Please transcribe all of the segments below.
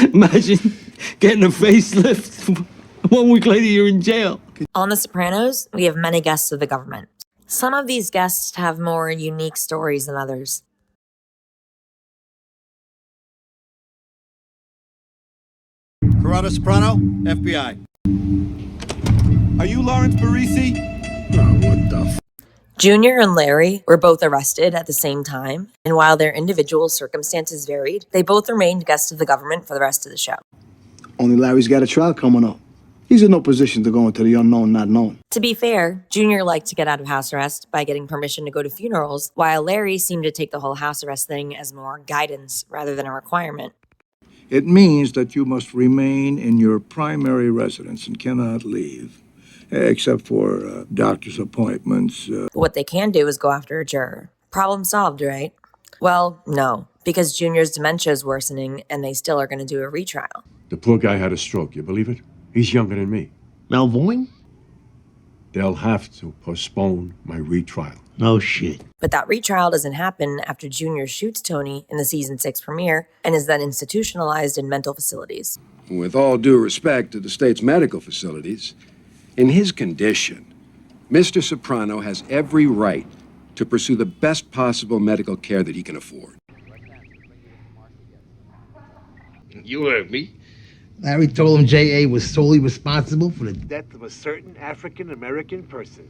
Imagine getting a facelift. 1 week later, you're in jail. On The Sopranos, we have many guests of the government. Some of these guests have more unique stories than others. Corrado Soprano, FBI. Are you Lawrence Barese? Oh, what the f... Junior and Larry were both arrested at the same time, and while their individual circumstances varied, they both remained guests of the government for the rest of the show. Only Larry's got a trial coming up. He's in no position to go into the unknown not known. To be fair, Junior liked to get out of house arrest by getting permission to go to funerals, while Larry seemed to take the whole house arrest thing as more guidance rather than a requirement. It means that you must remain in your primary residence and cannot leave, except for doctor's appointments. What they can do is go after a juror. Problem solved, right? Well, no, because Junior's dementia is worsening and they still are going to do a retrial. The poor guy had a stroke, you believe it? He's younger than me. Malvoin? They'll have to postpone my retrial. No shit. But that retrial doesn't happen after Junior shoots Tony in the season 6 premiere and is then institutionalized in mental facilities. With all due respect to the state's medical facilities, in his condition, Mr. Soprano has every right to pursue the best possible medical care that he can afford. You heard me. Larry told him J.A. was solely responsible for the death of a certain African-American person.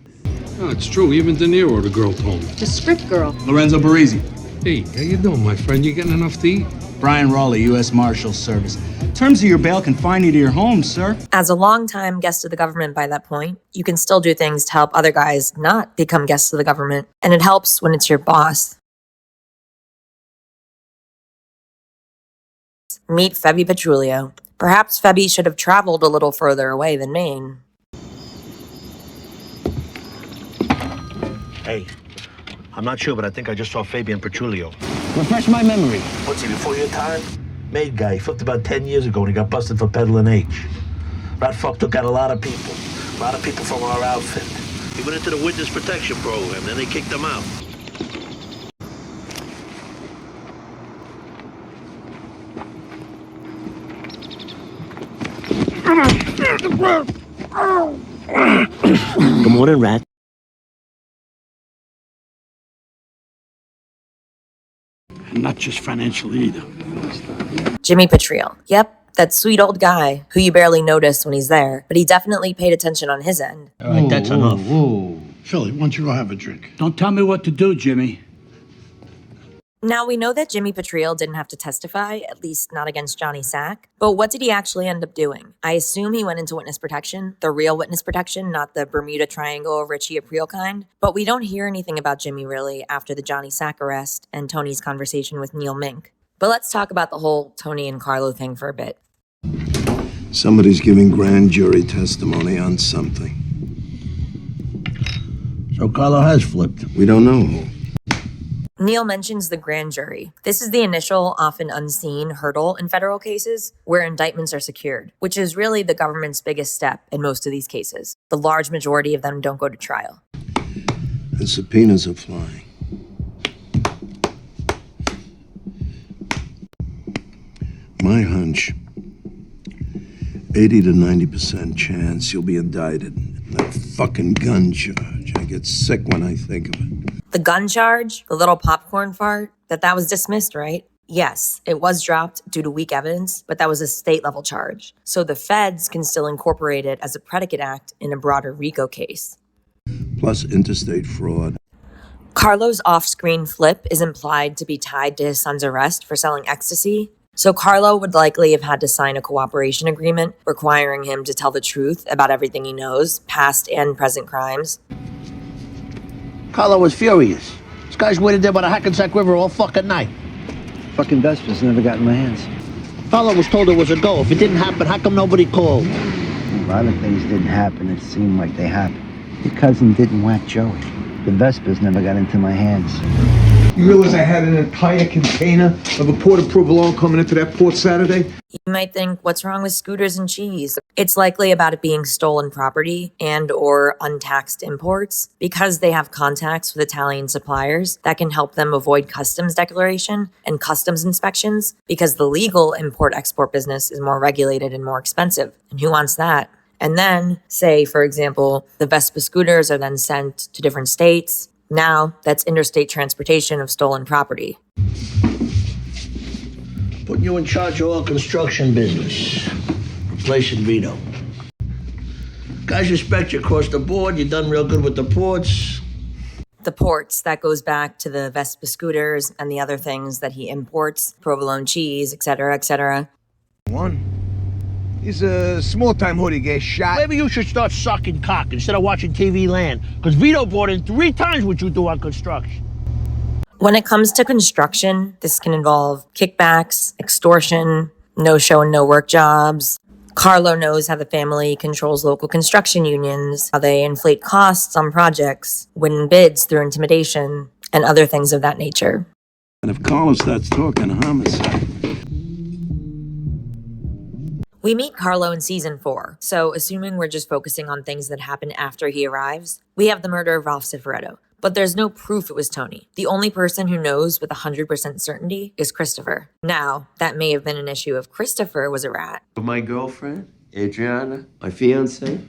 Oh, it's true. Even De Niro, the girl told me. The script girl. Lorenzo Barese. Hey, how you doing, my friend? You getting enough to eat? Brian Raleigh, U.S. Marshals Service. Terms of your bail confine you to your home, sir. As a longtime guest of the government by that point, you can still do things to help other guys not become guests of the government, and it helps when it's your boss. Meet Febby Petrulio. Perhaps Febby should have traveled a little further away than Maine. Hey, I'm not sure, but I think I just saw Fabian Petrulio. Refresh my memory. What's he, before your time? Made guy. He flipped about 10 years ago when he got busted for peddling H. That fuck took out a lot of people. A lot of people from our outfit. He went into the witness protection program, then they kicked him out. Good morning, Rat. Not just financially either. Jimmy Petrille. Yep, that sweet old guy who you barely notice when he's there, but he definitely paid attention on his end. All right, that's enough. Philly, why don't you go have a drink? Don't tell me what to do, Jimmy. Now, we know that Jimmy Petrille didn't have to testify, at least not against Johnny Sack, but what did he actually end up doing? I assume he went into witness protection, the real witness protection, not the Bermuda Triangle of Richie Aprile kind, but we don't hear anything about Jimmy really after the Johnny Sack arrest and Tony's conversation with Neil Mink. But let's talk about the whole Tony and Carlo thing for a bit. Somebody's giving grand jury testimony on something. So Carlo has flipped. We don't know who. Neil mentions the grand jury. This is the initial, often unseen hurdle in federal cases where indictments are secured, which is really the government's biggest step in most of these cases. The large majority of them don't go to trial. The subpoenas are flying. My hunch, 80 to 90% chance you'll be indicted. That fucking gun charge. I get sick when I think of it. The gun charge, the little popcorn fart, that was dismissed, right? Yes, it was dropped due to weak evidence, but that was a state-level charge. So the feds can still incorporate it as a predicate act in a broader RICO case. Plus interstate fraud. Carlo's off-screen flip is implied to be tied to his son's arrest for selling ecstasy. So Carlo would likely have had to sign a cooperation agreement requiring him to tell the truth about everything he knows, past and present crimes. Carlo was furious. This guy's waited there by the Hackensack River all fucking night. Fucking Vespa's never got in my hands. Carlo was told it was a go. If it didn't happen, how come nobody called? A lot of things didn't happen. It seemed like they happened. Your cousin didn't whack Joey. The Vespas never got into my hands. You realize I had an entire container of a port of provolone coming into that port Saturday? You might think, what's wrong with scooters and cheese? It's likely about it being stolen property and or untaxed imports because they have contacts with Italian suppliers that can help them avoid customs declaration and customs inspections because the legal import-export business is more regulated and more expensive. And who wants that? And then, say, for example, the Vespa scooters are then sent to different states. Now, that's interstate transportation of stolen property. Putting you in charge of all construction business. Replacing Vito. Guys respect you across the board. You've done real good with the ports. The ports, that goes back to the Vespa scooters and the other things that he imports, provolone cheese, etc., etc. He's a small-time hoodie gets shot. Maybe you should start sucking cock instead of watching TV Land, because Vito bought in 3 times what you do on construction. When it comes to construction, this can involve kickbacks, extortion, no-show and no-work jobs. Carlo knows how the family controls local construction unions, how they inflate costs on projects, win bids through intimidation, and other things of that nature. And if Carlo starts talking homicide... We meet Carlo in season 4, so assuming we're just focusing on things that happen after he arrives, we have the murder of Ralph Cifaretto. But there's no proof it was Tony. The only person who knows with 100% certainty is Christopher. Now, that may have been an issue if Christopher was a rat. My girlfriend, Adriana, my fiance,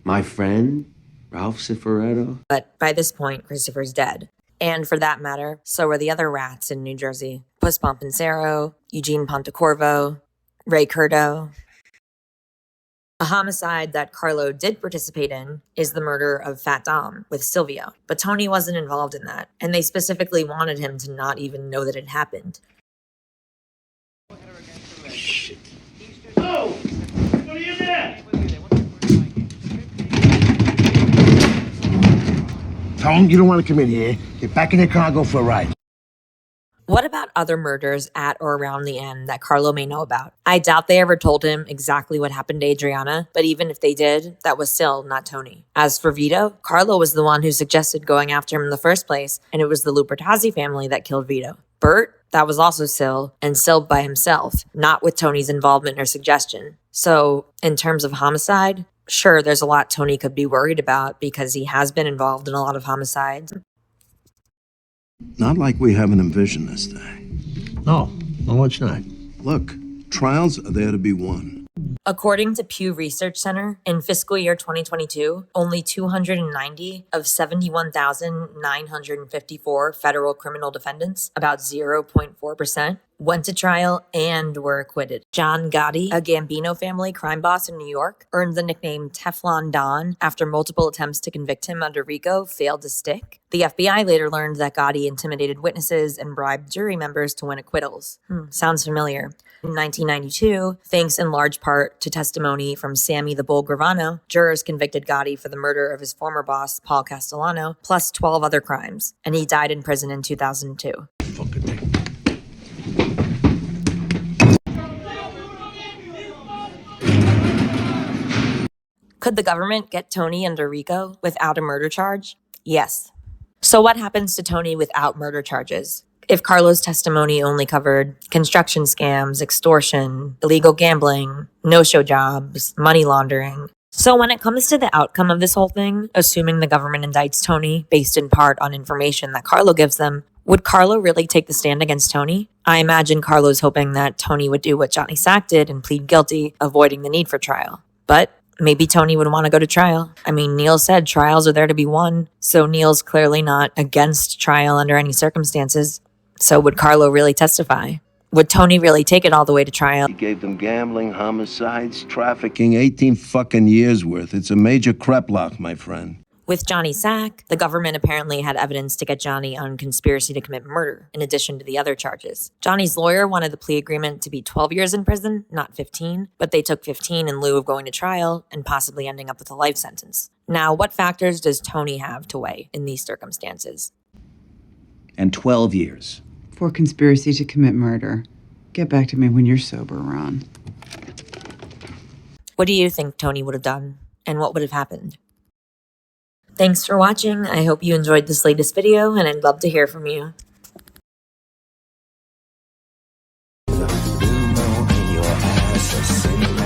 my friend, Ralph Cifaretto. But by this point, Christopher's dead. And for that matter, so are the other rats in New Jersey. Puss Pompensero, Eugene Pontecorvo, Ray Curto. A homicide that Carlo did participate in is the murder of Fat Dom with Silvio, but Tony wasn't involved in that, and they specifically wanted him to not even know that it happened. Shit. Oh! What are you there? Tom, you don't want to come in here. Get back in your car and go for a ride. What about other murders at or around the end that Carlo may know about? I doubt they ever told him exactly what happened to Adriana, but even if they did, that was Sil, not Tony. As for Vito, Carlo was the one who suggested going after him in the first place, and it was the Lupertazzi family that killed Vito. Bert, that was also Sil, and Sil by himself, not with Tony's involvement or suggestion. So, in terms of homicide, sure, there's a lot Tony could be worried about because he has been involved in a lot of homicides. Not like we haven't envisioned this day. No, it's not. Look, trials are there to be won. According to Pew Research Center, in fiscal year 2022, only 290 of 71,954 federal criminal defendants, about 0.4%, went to trial and were acquitted. John Gotti, a Gambino family crime boss in New York, earned the nickname Teflon Don after multiple attempts to convict him under RICO failed to stick. The FBI later learned that Gotti intimidated witnesses and bribed jury members to win acquittals. Sounds familiar. In 1992, thanks in large part to testimony from Sammy the Bull Gravano, jurors convicted Gotti for the murder of his former boss, Paul Castellano, plus 12 other crimes, and he died in prison in 2002. Fucking thing. Could the government get Tony under RICO without a murder charge? Yes. So what happens to Tony without murder charges? If Carlo's testimony only covered construction scams, extortion, illegal gambling, no-show jobs, money laundering. So when it comes to the outcome of this whole thing, assuming the government indicts Tony based in part on information that Carlo gives them, would Carlo really take the stand against Tony? I imagine Carlo's hoping that Tony would do what Johnny Sack did and plead guilty, avoiding the need for trial. But maybe Tony would want to go to trial. I mean, Neil said trials are there to be won, so Neil's clearly not against trial under any circumstances. So would Carlo really testify? Would Tony really take it all the way to trial? He gave them gambling, homicides, trafficking, 18 fucking years worth. It's a major crep lock, my friend. With Johnny Sack, the government apparently had evidence to get Johnny on conspiracy to commit murder, in addition to the other charges. Johnny's lawyer wanted the plea agreement to be 12 years in prison, not 15, but they took 15 in lieu of going to trial and possibly ending up with a life sentence. Now, what factors does Tony have to weigh in these circumstances? And 12 years. For conspiracy to commit murder. Get back to me when you're sober, Ron. What do you think Tony would have done? And what would have happened? Thanks for watching. I hope you enjoyed this latest video, and I'd love to hear from you.